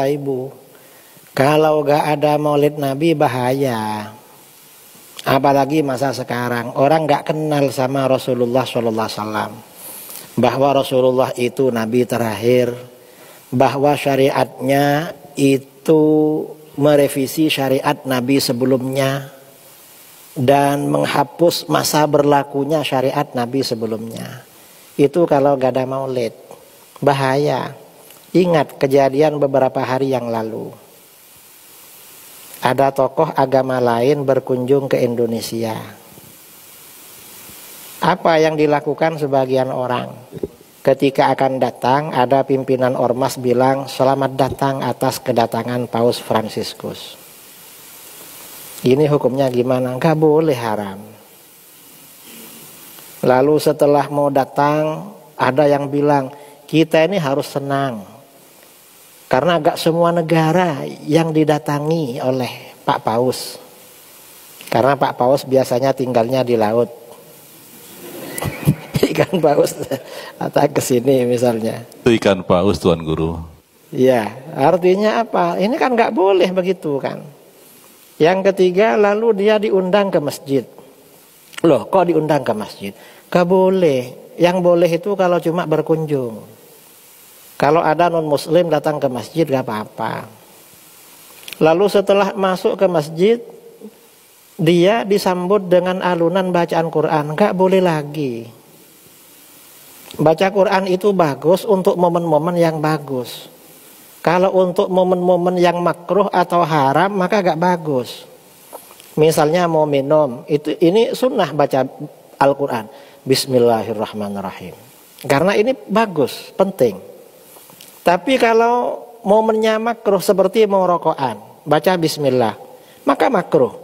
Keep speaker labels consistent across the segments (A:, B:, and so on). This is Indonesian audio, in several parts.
A: Ibu, kalau gak ada maulid Nabi bahaya. Apalagi masa sekarang orang gak kenal sama Rasulullah SAW, bahwa Rasulullah itu Nabi terakhir, bahwa syariatnya itu merevisi syariat Nabi sebelumnya dan menghapus masa berlakunya syariat Nabi sebelumnya. Itu kalau gak ada maulid bahaya. Ingat kejadian beberapa hari yang lalu. Ada tokoh agama lain berkunjung ke Indonesia. Apa yang dilakukan sebagian orang? Ketika akan datang, ada pimpinan ormas bilang, "Selamat datang atas kedatangan Paus Fransiskus." Ini hukumnya gimana? Gak boleh, haram. Lalu setelah mau datang, ada yang bilang, "Kita ini harus senang karena gak semua negara yang didatangi oleh Pak Paus. Karena Pak Paus biasanya tinggalnya di laut." Ikan paus datang ke sini misalnya.
B: Itu ikan paus, Tuan Guru.
A: Ya, artinya apa? Ini kan gak boleh begitu kan. Yang ketiga, lalu dia diundang ke masjid. Loh, kok diundang ke masjid? Gak boleh. Yang boleh itu kalau cuma berkunjung. Kalau ada non-muslim datang ke masjid gak apa-apa. Lalu setelah masuk ke masjid, dia disambut dengan alunan bacaan Quran. Gak boleh lagi. Baca Quran itu bagus untuk momen-momen yang bagus. Kalau untuk momen-momen yang makruh atau haram, maka gak bagus. Misalnya mau minum, ini sunnah baca Al-Quran. Bismillahirrahmanirrahim. Karena ini bagus, penting. Tapi kalau momennya makruh seperti mau rokokan, baca bismillah, maka makruh.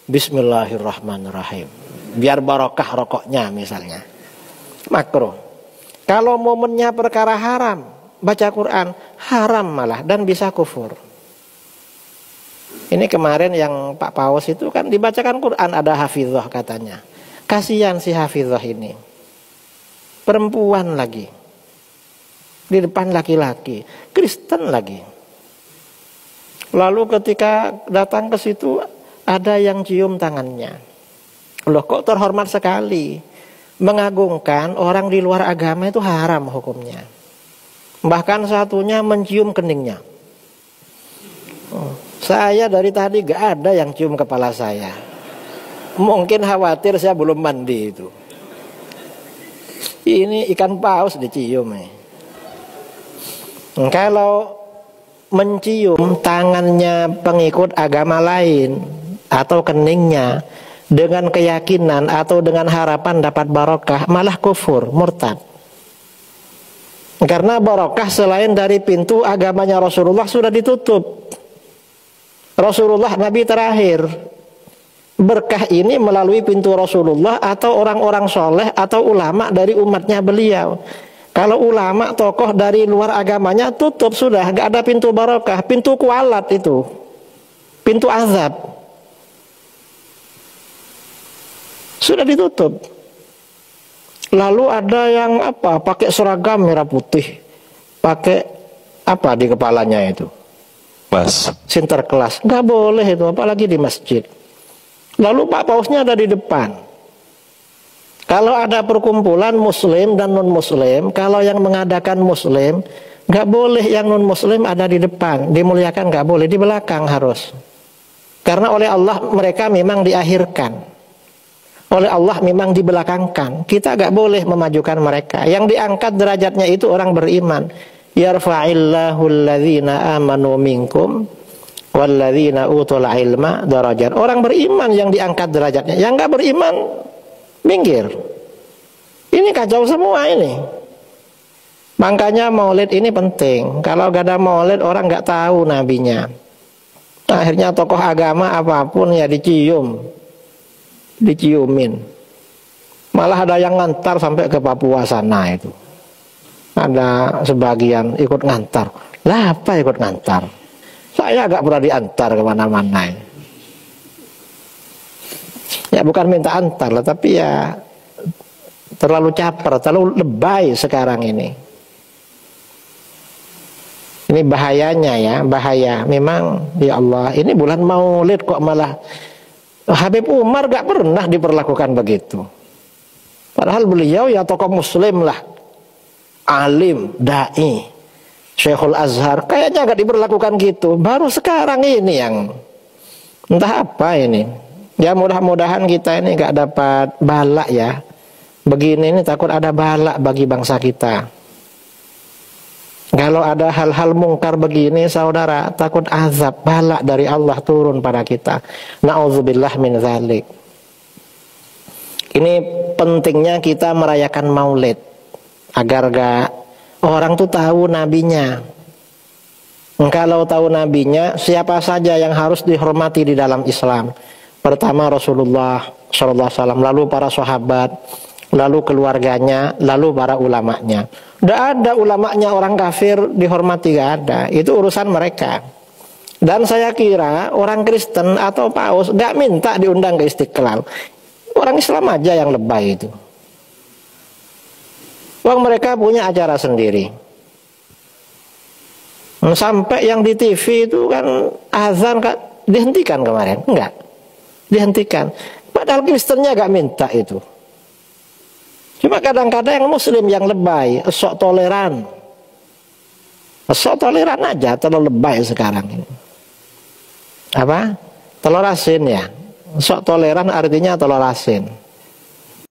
A: Bismillahirrahmanirrahim. Biar barokah rokoknya misalnya. Makruh. Kalau momennya perkara haram, baca Quran, haram malah dan bisa kufur. Ini kemarin yang Pak Paus itu kan dibacakan Quran, ada hafizah katanya. Kasihan si hafizah ini. Perempuan lagi. Di depan laki-laki, Kristen lagi. Lalu ketika datang ke situ ada yang cium tangannya. Loh, kok terhormat sekali. Mengagungkan orang di luar agama itu haram hukumnya. Bahkan satunya mencium keningnya. Saya dari tadi gak ada yang cium kepala saya. Mungkin khawatir saya belum mandi itu. Ini ikan paus dicium nih. Kalau mencium tangannya pengikut agama lain atau keningnya dengan keyakinan atau dengan harapan dapat barokah, malah kufur, murtad. Karena barokah selain dari pintu agamanya Rasulullah sudah ditutup. Rasulullah Nabi terakhir. Berkah ini melalui pintu Rasulullah atau orang-orang soleh atau ulama dari umatnya beliau. Kalau ulama tokoh dari luar agamanya tutup sudah, gak ada pintu barokah, pintu kualat itu, pintu azab sudah ditutup. Lalu ada yang apa? Pakai seragam merah putih, pakai apa di kepalanya itu? Sinterklas. Gak boleh itu, apalagi di masjid. Lalu Pak Pausnya ada di depan. Kalau ada perkumpulan muslim dan non-muslim, kalau yang mengadakan muslim, gak boleh yang non-muslim ada di depan, dimuliakan gak boleh, di belakang harus. Karena oleh Allah mereka memang diakhirkan, oleh Allah memang dibelakangkan. Kita gak boleh memajukan mereka. Yang diangkat derajatnya itu orang beriman. Yarfa'illahu alladhina amanu minkum walladhina utul ilma darajat. Orang beriman yang diangkat derajatnya. Yang gak beriman minggir. Ini kacau semua ini. Makanya maulid ini penting. Kalau gak ada maulid orang gak tahu nabinya. Akhirnya tokoh agama apapun ya diciumin. Malah ada yang ngantar sampai ke Papua sana itu. Ada sebagian ikut ngantar. Lah apa ikut ngantar? Saya gak pernah diantar kemana-mana. Ya bukan minta antar lah, tapi ya terlalu caper, terlalu lebay sekarang ini. Ini bahayanya ya, bahaya. Memang ya Allah, ini bulan Maulid kok malah Habib Umar gak pernah diperlakukan begitu. Padahal beliau ya tokoh muslim lah, alim, da'i, Syekhul Azhar, kayaknya gak diperlakukan gitu. Baru sekarang ini yang entah apa ini. Ya mudah-mudahan kita ini gak dapat balak ya. Begini ini takut ada balak bagi bangsa kita. Kalau ada hal-hal mungkar begini saudara, takut azab, balak dari Allah turun pada kita. Na'udzubillah min dzalik. Ini pentingnya kita merayakan Maulid agar gak orang tuh tahu nabinya. Kalau tahu nabinya, siapa saja yang harus dihormati di dalam Islam. Pertama Rasulullah SAW, lalu para sahabat, lalu keluarganya, lalu para ulamanya. Tidak ada ulamanya orang kafir dihormati, gak ada. Itu urusan mereka. Dan saya kira orang Kristen atau Paus gak minta diundang ke Istiqlal. Orang Islam aja yang lebay itu. Wong mereka punya acara sendiri. Sampai yang di TV itu kan azan dihentikan kemarin. Enggak, dihentikan. Padahal Kristennya gak minta itu. Cuma kadang-kadang yang muslim yang lebay, sok toleran. Sok toleran aja, terlalu lebay sekarang ini. Apa? Telur asin ya. Sok toleran artinya telur asin.